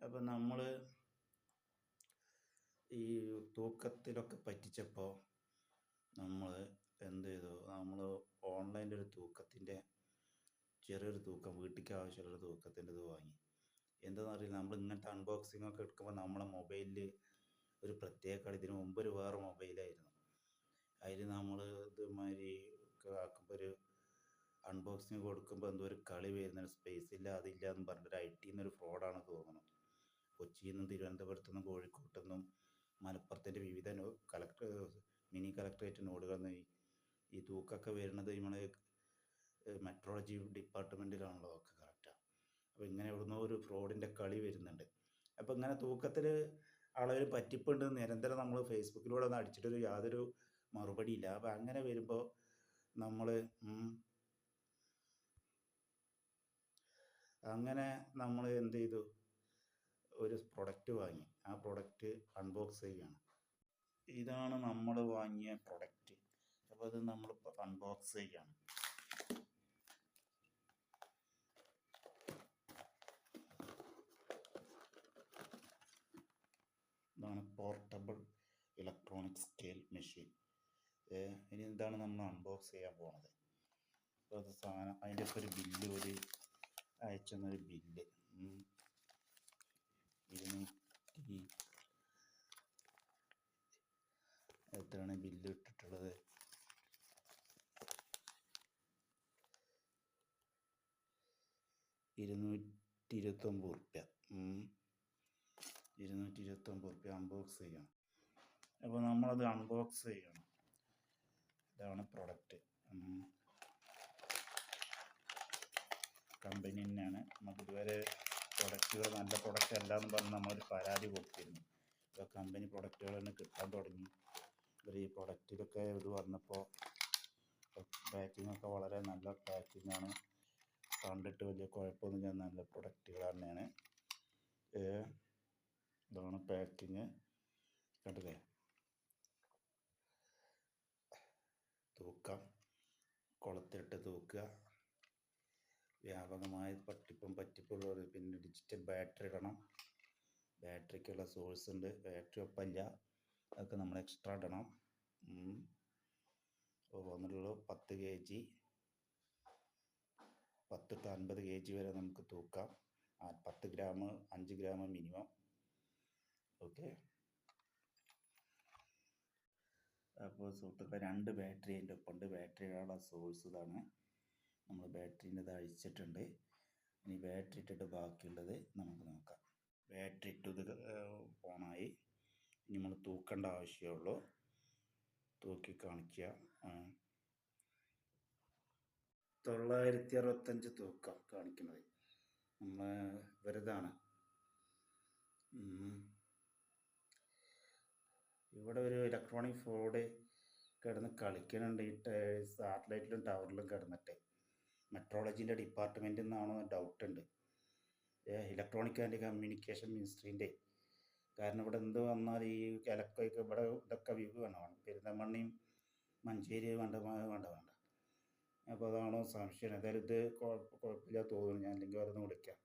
അപ്പം നമ്മൾ ഈ തൂക്കത്തിലൊക്കെ പറ്റിച്ചപ്പോൾ നമ്മൾ എന്ത് ചെയ്തു, നമ്മൾ ഓൺലൈനിൽ ഒരു തൂക്കത്തിൻ്റെ ചെറിയൊരു തൂക്കം, വീട്ടിലേക്ക് ആവശ്യമുള്ളൊരു തൂക്കത്തിൻ്റെ ഇത് വാങ്ങി. എന്താണെന്ന് അറിയില്ല, നമ്മൾ ഇങ്ങനത്തെ അൺബോക്സിംഗ് ഒക്കെ എടുക്കുമ്പോൾ നമ്മളെ മൊബൈലിൽ ഒരു പ്രത്യേക കളി. ഇതിന് മുമ്പ് ഒരു വേറെ മൊബൈലായിരുന്നു, അതിൽ നമ്മൾ ഇതുമാതിരി ആക്കുമ്പോൾ ഒരു അൺബോക്സിങ് കൊടുക്കുമ്പോൾ എന്തോ ഒരു കളി വരുന്നുണ്ട്, സ്പേസ് ഇല്ല അതില്ല എന്ന് പറഞ്ഞിട്ട് ഐ ടി എന്നൊരു ഫ്രോഡാണ് തോന്നുന്നു. കൊച്ചിയിൽ നിന്നും തിരുവനന്തപുരത്തു നിന്നും കോഴിക്കോട്ടു നിന്നും മലപ്പുറത്തിൻ്റെ വിവിധ മിനി കളക്ടറേറ്റ് നോടുകളിൽ നിന്ന് ഈ തൂക്കമൊക്കെ വരുന്നത് നമ്മളെ മെട്രോളജി ഡിപ്പാർട്ട്മെൻറ്റിലാണല്ലോ ഒക്കെ കറക്റ്റാണ്. അപ്പോൾ ഇങ്ങനെ എവിടുന്നോ ഒരു ഫ്രോഡിൻ്റെ കളി വരുന്നുണ്ട്. അപ്പോൾ ഇങ്ങനെ തൂക്കത്തിൽ ആളൊരു പറ്റിപ്പുണ്ട് നിരന്തരം നമ്മൾ ഫേസ്ബുക്കിലൂടെ ഒന്ന് അടിച്ചിട്ടൊരു യാതൊരു മറുപടി ഇല്ല. അപ്പം അങ്ങനെ വരുമ്പോൾ നമ്മൾ എന്ത് ചെയ്തു, ഒരു പ്രൊഡക്റ്റ് വാങ്ങി. ആ പ്രൊഡക്റ്റ് അൺബോക്സ് ചെയ്യുകയാണ്. ഇതാണ് നമ്മൾ വാങ്ങിയ പ്രൊഡക്റ്റ്. അപ്പോൾ അത് നമ്മളിപ്പോൾ അൺബോക്സ് ചെയ്യുകയാണ്. ഇതാണ് പോർട്ടബിൾ ഇലക്ട്രോണിക് സ്കെയിൽ മെഷീൻ. ഇനി എന്താണ് നമ്മൾ അൺബോക്സ് ചെയ്യാൻ പോകുന്നത്. അപ്പോൾ അത് സാധനം അതിൻ്റെ ഒക്കെ ഒരു ബില്ല്, ഒരു അയച്ചെന്നൊരു ബില്ല് 200 എത്രയാണ് ബില്ല് ഇട്ടിട്ടുള്ളത്, 229 റുപ്യ. 229 റുപ്യ അൺബോക്സ് ചെയ്യണം. അപ്പോൾ നമ്മളത് അൺബോക്സ് ചെയ്യണം. ഇതാണ് പ്രൊഡക്റ്റ്. കമ്പനി തന്നെയാണ്. നമുക്കിതുവരെ പ്രൊഡക്റ്റുകൾ നല്ല പ്രൊഡക്റ്റ് അല്ല എന്ന് പറഞ്ഞ് നമ്മളൊരു പരാതി കൊടുത്തിരുന്നു. ഇപ്പോൾ കമ്പനി പ്രൊഡക്റ്റുകൾ തന്നെ കിട്ടാൻ തുടങ്ങി. ഈ പ്രൊഡക്റ്റിലൊക്കെ ഇത് വന്നപ്പോൾ പാക്കിങ്ങൊക്കെ വളരെ നല്ല പാക്കിങ്ങാണ്. കണ്ടിട്ട് വലിയ കുഴപ്പമൊന്നുമില്ല, നല്ല പ്രൊഡക്റ്റുകൾ തന്നെയാണ്. ഇതാണ് പാക്കിങ്, കണ്ടില്ലേ. തൂക്കം, കുളത്തിലിട്ട് തൂക്കുക, വ്യാപകമായ പറ്റിപ്പുള്ളവർ. പിന്നെ ഡിജിറ്റൽ ബാറ്ററി ഇടണം. ബാറ്ററിക്കുള്ള സോഴ്സ് ഉണ്ട്, ബാറ്ററി ഒപ്പമില്ല, അതൊക്കെ നമ്മൾ എക്സ്ട്രാ ഇടണം. വന്നിട്ടുള്ളൂ 10 kg, 10 to 50 kg വരെ നമുക്ക് തൂക്കാം. 10 ഗ്രാം 5 ഗ്രാം മിനിമം. ഓക്കെ. അപ്പോൾ സുഹൃത്തുക്കളെ, 2 ബാറ്ററി അതിൻ്റെ ഒപ്പമുണ്ട്. ബാറ്ററിയുടെ സോഴ്സ് ഇതാണ്. നമ്മൾ ബാറ്ററീൻ്റെ ഇത് അഴിച്ചിട്ടുണ്ട്. ഇനി ബാറ്ററി ഇട്ടിട്ട് ബാക്കിയുള്ളത് നമുക്ക് നോക്കാം. ബാറ്ററി ഇട്ടത് ഓണായി. ഇനി നമ്മൾ തൂക്കേണ്ട ആവശ്യമുള്ളൂ. തൂക്കി കാണിക്കുക. 965 തൂക്കം കാണിക്കുന്നത്. നമ്മൾ വെറുതാണ്. ഇവിടെ ഒരു ഇലക്ട്രോണിക് ഫ്രോഡ് കിടന്ന് കളിക്കുന്നുണ്ട്. ഈ സാറ്റലൈറ്റിലും ടവറിലും കിടന്നിട്ട്. മെട്രോളജീൻ്റെ ഡിപ്പാർട്ട്മെൻറ്റിൽ നിന്നാണോ ഡൗട്ടുണ്ട്. ഇലക്ട്രോണിക് ആൻഡ് കമ്മ്യൂണിക്കേഷൻ മിനിസ്ട്രീൻ്റെ. കാരണം ഇവിടെ എന്ത് വന്നാൽ ഈ ഇലക്കൊക്കെ ഇവിടെ ഇതൊക്കെ വ്യൂ വേണം. പെരിന്തൽമണ്ണയും മഞ്ചേരി വേണ്ട. അപ്പോൾ അതാണോ സംശയം. ഏതായാലും ഇത് കുഴപ്പമില്ല തോന്നുന്നു. ഞാൻ അല്ലെങ്കിൽ അവരൊന്ന് വിളിക്കാം.